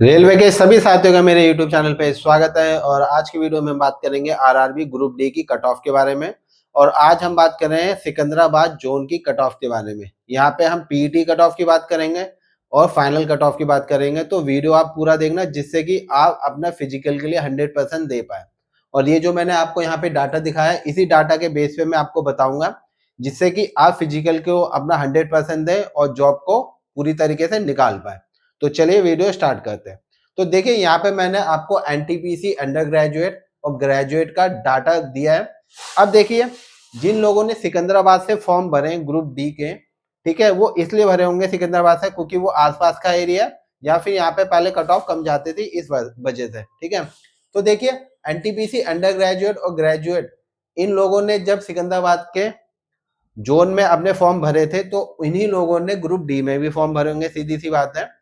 Railway के सभी साथियों का मेरे YouTube चैनल पे स्वागत है। और आज की वीडियो में हम बात करेंगे आरआरबी ग्रुप डी की कट ऑफ के बारे में। और आज हम बात कर रहे हैं सिकंदराबाद जोन की कट ऑफ के बारे में। यहाँ पे हम पीईटी कट ऑफ की बात करेंगे और फाइनल कट ऑफ की बात करेंगे। तो वीडियो आप पूरा देखना जिससे कि आप अपना फिजिकल के लिए 100% दे पाए। और ये जो मैंने आपको यहाँ पे डाटा दिखाया है, इसी डाटा के बेस पे मैं आपको बताऊंगा जिससे कि आप फिजिकल को अपना 100% दें और जॉब को पूरी तरीके से निकाल पाए। तो चलिए वीडियो स्टार्ट करते हैं। तो देखिए यहाँ पे मैंने आपको एनटीपीसी अंडर ग्रेजुएट और ग्रेजुएट का डाटा दिया है। अब देखिए जिन लोगों ने सिकंदराबाद से फॉर्म भरे ग्रुप डी के, ठीक है, वो इसलिए भरे होंगे सिकंदराबाद से क्योंकि वो आसपास का एरिया या फिर यहाँ पे पहले कट ऑफ कम जाती थी इस वजह से, ठीक है। तो देखिए एनटीपीसी अंडर ग्रेजुएट और ग्रेजुएट इन लोगों ने जब सिकंदराबाद के जोन में अपने फॉर्म भरे थे तो इन्हीं लोगों ने ग्रुप डी में भी फॉर्म भरे होंगे, सीधी सी बात है।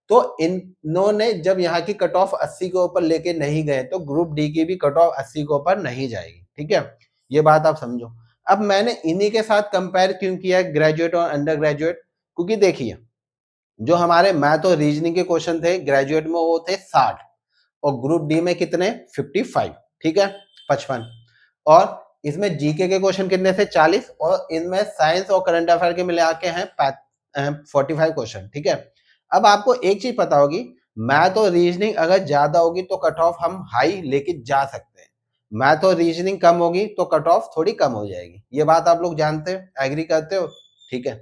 तो इन्होंने जब यहाँ की कट ऑफ 80 के ऊपर लेके नहीं गए तो ग्रुप डी की भी कट ऑफ 80 के ऊपर नहीं जाएगी, ठीक है। ये बात आप समझो। अब मैंने इन्हीं के साथ कंपेयर क्यों किया ग्रेजुएट और अंडर ग्रेजुएट, क्योंकि देखिए जो हमारे मैथ और रीजनिंग के क्वेश्चन थे ग्रेजुएट में वो थे 60 और ग्रुप डी में कितने 55, ठीक है, 55। और इसमें जीके के क्वेश्चन कितने थे 40 और इनमें साइंस और करंट अफेयर के मिला के हैं 45 क्वेश्चन, ठीक है। अब आपको एक चीज पता होगी, मैथ और रीजनिंग अगर ज्यादा होगी तो कट ऑफ हम हाई लेके जा सकते हैं, मैथ और रीजनिंग कम होगी तो कट ऑफ थोड़ी कम हो जाएगी। ये बात आप लोग जानते हो, एग्री करते हो, ठीक है।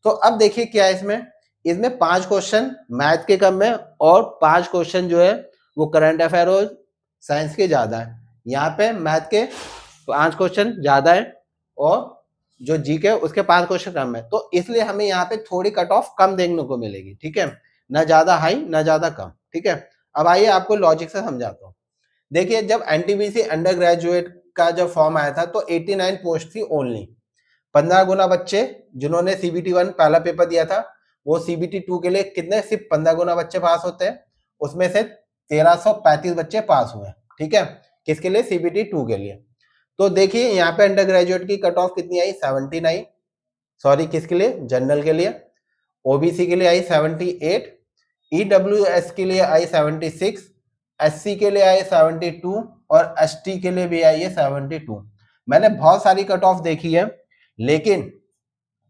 तो अब देखिए क्या है इसमें, इसमें 5 क्वेश्चन मैथ के कम है और 5 क्वेश्चन जो है वो करंट अफेयर और साइंस के ज्यादा है। यहाँ पे मैथ के 5 क्वेश्चन ज्यादा है और जो जीके उसके 5 क्वेश्चन कम है, तो इसलिए हमें यहाँ पे थोड़ी कट ऑफ कम देखने को मिलेगी, ठीक है, ना ज्यादा हाई ना ज्यादा कम, ठीक है। अब आइए आपको लॉजिक से समझाता हूँ। देखिए जब एनटीपीसी अंडर ग्रेजुएट का जब फॉर्म आया था तो 89 पोस्ट थी ओनली। 15 गुना बच्चे जिन्होंने सीबीटी 1 पहला पेपर दिया था वो सीबीटी 2 के लिए कितने, सिर्फ 15 गुना बच्चे पास होते हैं, उसमें से 1335 बच्चे पास हुए, ठीक है, किसके लिए, सीबीटी 2 के लिए। तो देखिए यहाँ पे अंडर ग्रेजुएट की कट ऑफ कितनी आई 79, सॉरी किसके लिए, जनरल के लिए। ओबीसी के लिए आई 78, ईडब्ल्यूएस के लिए आई 76, एससी के लिए आई 72 और एसटी के लिए भी आई है 72। मैंने बहुत सारी कट ऑफ देखी है लेकिन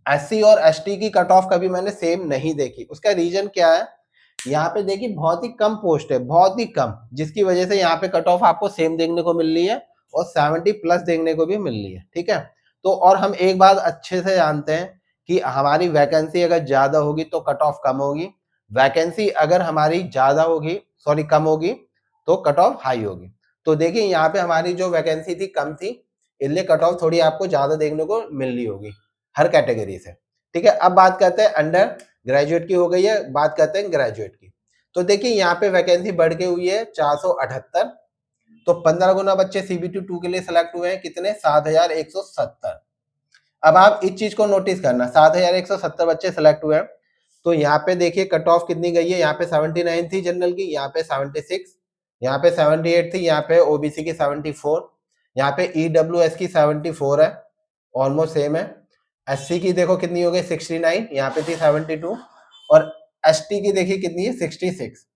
एससी और एसटी की कट ऑफ कभी मैंने सेम नहीं देखी। उसका रीजन क्या है, यहाँ पे देखिए बहुत ही कम पोस्ट है, बहुत ही कम, जिसकी वजह से यहाँ पे कट ऑफ आपको सेम देखने को मिल रही है और 70 प्लस देखने को भी मिल रही है, ठीक है। तो और हम एक बात अच्छे से जानते हैं कि हमारी वैकेंसी अगर ज्यादा होगी तो कट ऑफ कम होगी, वैकेंसी अगर हमारी ज्यादा होगी, सॉरी कम होगी, तो कट ऑफ हाई होगी। तो देखिए यहाँ पे हमारी जो वैकेंसी थी कम थी, इसलिए कट ऑफ थोड़ी आपको ज्यादा देखने को मिल रही होगी हर कैटेगरी से, ठीक है। अब बात करते हैं अंडर ग्रेजुएट की हो गई है, बात करते हैं ग्रेजुएट की। तो देखिए यहाँ पे वैकेंसी बढ़ के हुई है 478, तो 15 गुना बच्चे सीबीटी 2 के लिए सिलेक्ट हुए हैं, कितने, 7170। अब आप इस चीज को नोटिस करना, 7170 बच्चे सिलेक्ट हुए हैं, तो यहाँ पे देखिए कट ऑफ कितनी गई है, यहाँ पे 79 थी जनरल की, यहाँ पे 76, यहाँ पे 78 थी, यहाँ पे ओबीसी की 74, यहाँ पे ईडब्ल्यूएस की 74 है, ऑलमोस्ट सेम है। एससी की देखो कितनी हो गई 69, यहाँ पे थी 72 और एसटी की देखिए कितनी है 66।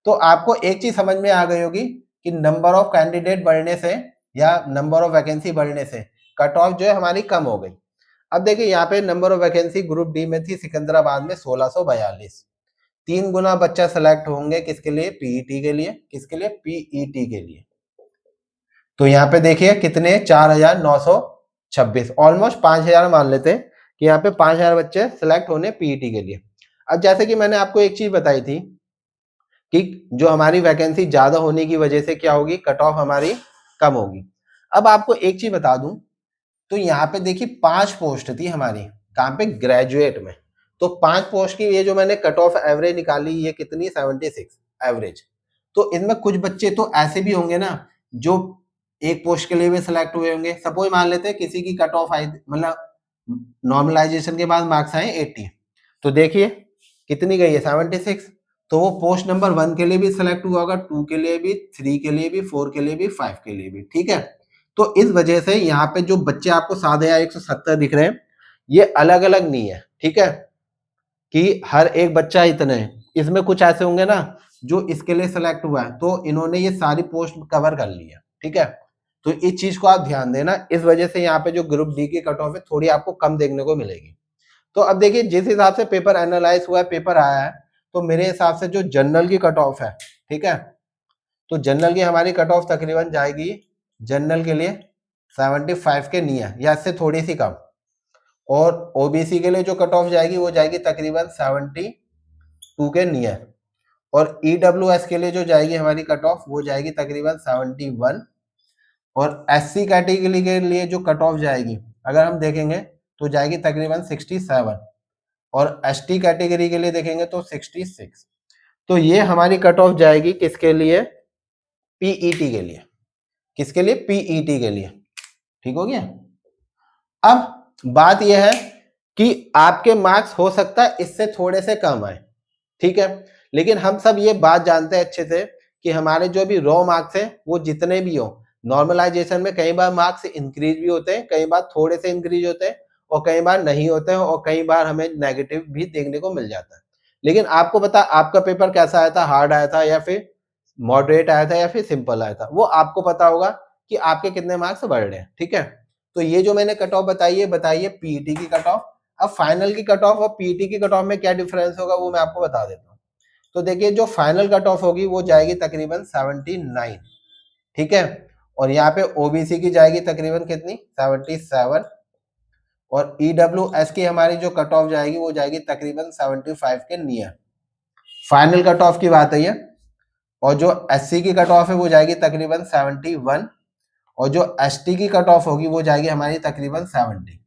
तो आपको एक चीज समझ में आ गई होगी कि नंबर ऑफ कैंडिडेट बढ़ने से या नंबर ऑफ वैकेंसी बढ़ने से कट ऑफ जो है हमारी कम हो गई। अब देखिए यहाँ पे number of vacancy group D में थी सिकंदराबाद में 1642, 3 गुना बच्चा सेलेक्ट होंगे किसके लिए, पीईटी के लिए, किसके लिए, पीईटी के लिए। तो यहाँ पे देखिए कितने 4926, ऑलमोस्ट 5000 मान लेते हैं कि यहाँ पे 5000 बच्चे सिलेक्ट होने पीईटी के लिए। अब जैसे कि मैंने आपको एक चीज बताई थी कि जो हमारी वैकेंसी ज्यादा होने की वजह से क्या होगी, कट ऑफ हमारी कम होगी। अब आपको एक चीज बता दूं, तो यहाँ पे देखिए 5 पोस्ट थी हमारी, कहाँ पे, ग्रेजुएट में। तो 5 पोस्ट की ये जो मैंने कट ऑफ एवरेज निकाली ये कितनी 76 एवरेज। तो इनमें कुछ बच्चे तो ऐसे भी होंगे ना जो एक पोस्ट के लिए भी सिलेक्ट हुए होंगे। सपोज मान लेते हैं किसी की कट ऑफ आई, मतलब नॉर्मलाइजेशन के बाद मार्क्स आए 80, तो देखिए कितनी गई है 76, तो वो पोस्ट नंबर 1 के लिए भी सिलेक्ट हुआ होगा, 2 के लिए भी, 3 के लिए भी, 4 के लिए भी, 5 के लिए भी, ठीक है। तो इस वजह से यहाँ पे जो बच्चे आपको 7170 दिख रहे हैं ये अलग अलग नहीं है, ठीक है, कि हर एक बच्चा इतने है। इसमें कुछ ऐसे होंगे ना जो इसके लिए सेलेक्ट हुआ है, तो इन्होंने ये सारी पोस्ट कवर कर ली है, ठीक है। तो इस चीज को आप ध्यान देना, इस वजह से यहाँ पे जो ग्रुप डी की कट ऑफ है थोड़ी आपको कम देखने को मिलेगी। तो अब देखिए जिस हिसाब से पेपर एनालाइज हुआ है, पेपर आया है, तो मेरे हिसाब से जो जनरल की कट ऑफ है, ठीक है, तो जनरल की हमारी कट ऑफ तकरीबन जाएगी जनरल के लिए 75 के नियर या इससे थोड़ी सी कम, और ओबीसी के लिए जो कट ऑफ जाएगी वो जाएगी तकरीबन 72 के नियर, और ईडब्ल्यूएस के लिए जो जाएगी हमारी कट ऑफ वो जाएगी तकरीबन 71, और एससी कैटेगरी के लिए जो कट ऑफ जाएगी अगर हम देखेंगे तो जाएगी तकरीबन 67, और एसटी कैटेगरी के लिए देखेंगे तो 66। तो ये हमारी कट ऑफ जाएगी किसके लिए, पीईटी के लिए, किसके लिए, पीईटी के लिए, ठीक हो गया। अब बात यह है कि आपके मार्क्स हो सकता है इससे थोड़े से कम आए, ठीक है, लेकिन हम सब ये बात जानते हैं अच्छे से कि हमारे जो भी रॉ मार्क्स हैं वो जितने भी हो, नॉर्मलाइजेशन में कई बार मार्क्स इंक्रीज भी होते हैं, कई बार थोड़े से इंक्रीज होते हैं, और कई बार नहीं होते हैं, और कई बार हमें नेगेटिव भी देखने को मिल जाता है। लेकिन आपको पता आपका पेपर कैसा आया था, हार्ड आया था या फिर मॉडरेट आया था या फिर सिंपल आया था, वो आपको पता होगा कि आपके कितने मार्क्स बढ़ रहे हैं, ठीक है। तो ये जो मैंने कट ऑफ बताई है पीईटी की कट ऑफ। अब फाइनल की कट ऑफ और पीईटी की कट ऑफ में क्या डिफरेंस होगा वो मैं आपको बता देता हूँ। तो देखिए जो फाइनल कट ऑफ होगी वो जाएगी तकरीबन 79, ठीक है, और यहाँ पे ओबीसी की जाएगी तकरीबन कितनी 77, और ईडब्ल्यूएस की हमारी जो कट ऑफ जाएगी वो जाएगी तकरीबन 75 के नियर, फाइनल कट ऑफ की बात है ये। और जो एससी की कट ऑफ है वो जाएगी तकरीबन 71, और जो एसटी की कट ऑफ होगी वो जाएगी हमारी तकरीबन 70।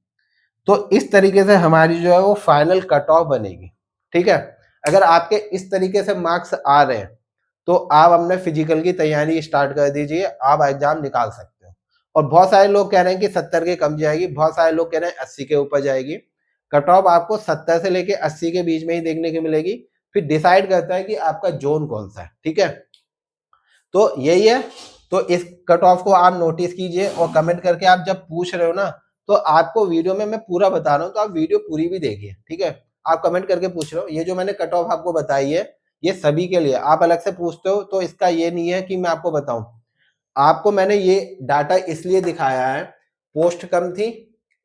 तो इस तरीके से हमारी जो है वो फाइनल कट ऑफ बनेगी, ठीक है। अगर आपके इस तरीके से मार्क्स आ रहे हैं तो आप अपने फिजिकल की तैयारी स्टार्ट कर दीजिए, आप एग्जाम निकाल सकते हो। और बहुत सारे लोग कह रहे हैं कि 70 के कम जाएगी, बहुत सारे लोग कह रहे हैं 80 के ऊपर जाएगी। कट ऑफ आपको 70 से लेके 80 के बीच में ही देखने की मिलेगी, फिर डिसाइड करता है कि आपका जोन कौन सा है, ठीक है। तो यही है, तो इस कट ऑफ को आप नोटिस कीजिए, और कमेंट करके आप जब पूछ रहे हो ना तो आपको वीडियो में मैं पूरा बता रहा हूँ, तो आप वीडियो पूरी भी देखिए, ठीक है। आप कमेंट करके पूछ रहे हो, ये जो मैंने कट ऑफ आपको बताई है ये सभी के लिए, आप अलग से पूछते हो तो इसका ये नहीं है कि मैं आपको बताऊं, आपको मैंने ये डाटा इसलिए दिखाया है, पोस्ट कम थी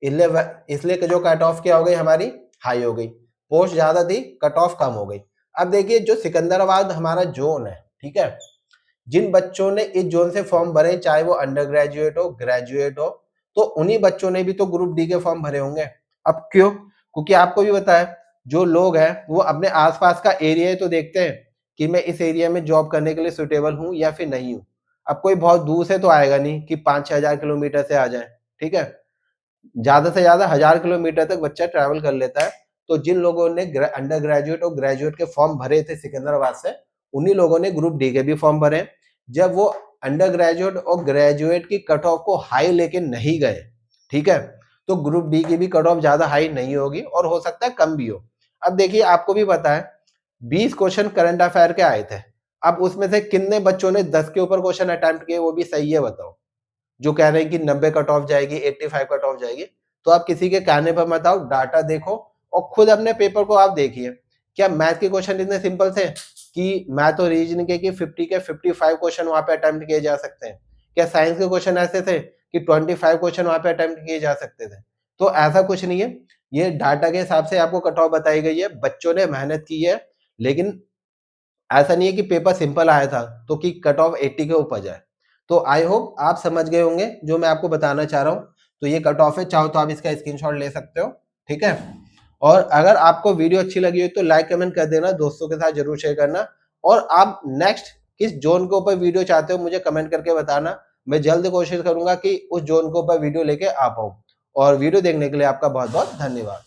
इसलिए जो कट ऑफ क्या हो गई हमारी हाई हो गई, पोस्ट ज्यादा थी कट ऑफ कम हो गई। अब देखिए जो सिकंदराबाद हमारा जोन है, ठीक है, जिन बच्चों ने इस जोन से फॉर्म भरे चाहे वो अंडर ग्रेजुएट हो ग्रेजुएट हो, तो उन्हीं बच्चों ने भी तो ग्रुप डी के फॉर्म भरे होंगे। अब क्यों, क्योंकि आपको भी पता है जो लोग हैं वो अपने आसपास का एरिया तो देखते हैं कि मैं इस एरिया में जॉब करने के लिए सुटेबल हूं या फिर नहीं हूं। अब कोई बहुत दूर से तो आएगा नहीं कि 5-6 हजार किलोमीटर से आ जाए, ठीक है, ज्यादा से ज्यादा 1000 किलोमीटर तक बच्चा ट्रैवल कर लेता है। तो जिन लोगों ने अंडर ग्रेजुएट और ग्रेजुएट के फॉर्म भरे थे सिकंदराबाद से, उन्हीं लोगों ने ग्रुप डी के भी फॉर्म भरे। जब वो अंडर ग्रेजुएट और ग्रेजुएट की कट ऑफ को हाई लेके नहीं गए, ठीक है, तो ग्रुप डी की भी कट ऑफ ज्यादा हाई नहीं होगी, और हो सकता है कम भी हो। अब देखिए आपको भी पता है 20 क्वेश्चन करंट अफेयर के आए थे, अब उसमें से कितने बच्चों ने 10 के ऊपर क्वेश्चन अटेम्प्ट किए वो भी सही है बताओ, जो कह रहे हैं कि 90 कट ऑफ जाएगी 85 कट ऑफ जाएगी। तो आप किसी के कहने पर मत आओ, डाटा देखो और खुद अपने पेपर को आप देखिए। क्या मैथ के क्वेश्चन इतने सिंपल थे कि मैथ और रीजनिंग के कि 50 के 55 क्वेश्चन वहां पे अटेम्प्ट किए जा सकते हैं? क्या साइंस के क्वेश्चन ऐसे थे कि 25 क्वेश्चन वहां पे अटेम्प्ट किए जा सकते थे? तो ऐसा कुछ नहीं है, ये डाटा के हिसाब से आपको कट ऑफ बताई गई है, बच्चों ने मेहनत की है, लेकिन ऐसा नहीं है कि पेपर सिंपल आया था तो कि कट ऑफ 80 के ऊपर जाए। तो आई होप आप समझ गए होंगे जो मैं आपको बताना चाह रहा हूँ। तो ये कट ऑफ है, चाहो तो आप इसका स्क्रीनशॉट ले सकते हो, ठीक है। और अगर आपको वीडियो अच्छी लगी हो तो लाइक कमेंट कर देना, दोस्तों के साथ जरूर शेयर करना, और आप नेक्स्ट किस जोन के ऊपर वीडियो चाहते हो मुझे कमेंट करके बताना। मैं जल्द कोशिश करूंगा कि उस जोन के ऊपर वीडियो लेके आ पाऊँ। और वीडियो देखने के लिए आपका बहुत बहुत धन्यवाद।